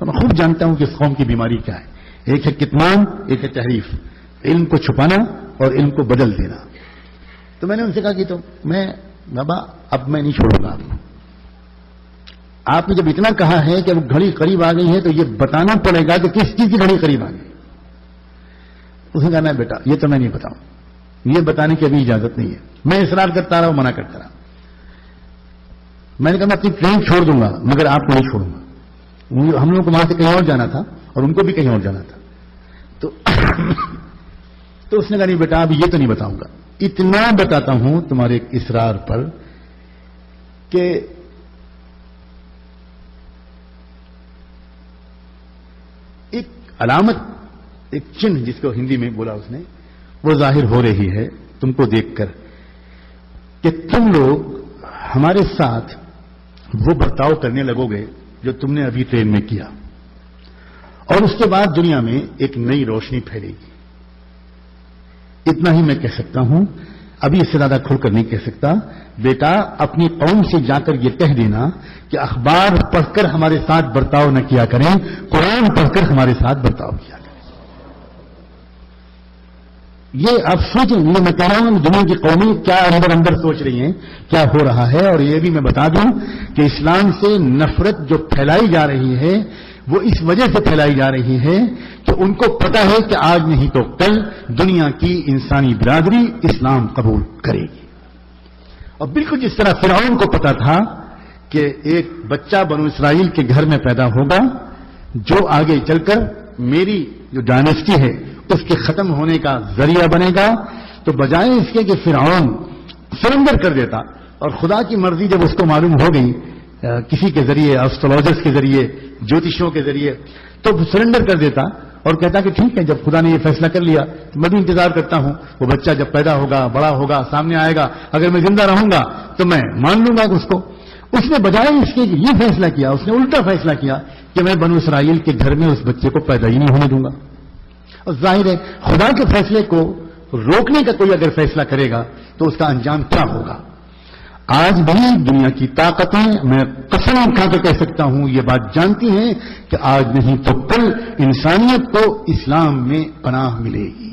تو میں خوب جانتا ہوں کہ اس قوم کی بیماری کیا ہے. ایک ہے کتمان، ایک ہے تحریف، علم کو چھپانا اور علم کو بدل دینا. تو میں نے ان سے کہا کہ تو میں بابا اب میں نہیں چھوڑوں گا. آپ نے جب اتنا کہا ہے کہ اب گھڑی قریب آ گئی ہے تو یہ بتانا پڑے گا کہ کس چیز کی گھڑی قریب آ گئی. اس نے کہا نہیں بیٹا یہ تو میں نہیں بتاؤں، یہ بتانے کی ابھی اجازت نہیں ہے. میں اصرار کرتا رہا، منع کرتا رہا. میں نے کہا میں اپنی ٹرین چھوڑ دوں گا مگر آپ کو نہیں چھوڑوں گا. ہم لوگوں کو وہاں سے کہیں اور جانا تھا اور ان کو بھی کہیں اور جانا تھا. تو اس نے کہا نہیں بیٹا اب یہ تو نہیں بتاؤں گا. اتنا بتاتا ہوں تمہارے اصرار پر کہ ایک علامت، ایک چنھ جس کو ہندی میں بولا اس نے، وہ ظاہر ہو رہی ہے تم کو دیکھ کر کہ تم لوگ ہمارے ساتھ وہ برتاؤ کرنے لگو گے جو تم نے ابھی ٹرین میں کیا، اور اس کے بعد دنیا میں ایک نئی روشنی پھیلے گی. اتنا ہی میں کہہ سکتا ہوں، ابھی اس سے زیادہ کھل کر نہیں کہہ سکتا. بیٹا اپنی قوم سے جا کر یہ کہہ دینا کہ اخبار پڑھ کر ہمارے ساتھ برتاؤ نہ کیا کریں، قرآن پڑھ کر ہمارے ساتھ برتاؤ کیا کریں. یہ آپ سوچیں، میں کہہ رہا ہوں دنیا کی قومیں کیا اندر اندر سوچ رہی ہیں، کیا ہو رہا ہے. اور یہ بھی میں بتا دوں کہ اسلام سے نفرت جو پھیلائی جا رہی ہے وہ اس وجہ سے پھیلائی جا رہی ہے کہ ان کو پتا ہے کہ آج نہیں تو کل دنیا کی انسانی برادری اسلام قبول کرے گی. اور بالکل جس طرح فرعون کو پتا تھا کہ ایک بچہ بنو اسرائیل کے گھر میں پیدا ہوگا جو آگے چل کر میری جو ڈائنیسٹی ہے اس کے ختم ہونے کا ذریعہ بنے گا، تو بجائے اس کے کہ فرعون سرنڈر کر دیتا، اور خدا کی مرضی جب اس کو معلوم ہو گئی کسی کے ذریعے، ایسٹرولوجرز کے ذریعے، جوتشوں کے ذریعے، تو سرنڈر کر دیتا اور کہتا کہ ٹھیک ہے جب خدا نے یہ فیصلہ کر لیا تو میں بھی انتظار کرتا ہوں، وہ بچہ جب پیدا ہوگا، بڑا ہوگا، سامنے آئے گا، اگر میں زندہ رہوں گا تو میں مان لوں گا اس کو. اس نے بجائے اس کے یہ فیصلہ کیا، اس نے الٹا فیصلہ کیا کہ میں بنو اسرائیل کے گھر میں اس بچے کو پیدا ہی نہیں ہونے دوں گا. اور ظاہر ہے خدا کے فیصلے کو روکنے کا کوئی اگر فیصلہ کرے گا تو اس کا انجام کیا ہوگا. آج بھی دنیا کی طاقتیں، میں قسم کھا کے کہہ سکتا ہوں، یہ بات جانتی ہیں کہ آج نہیں تو کل انسانیت کو اسلام میں پناہ ملے گی.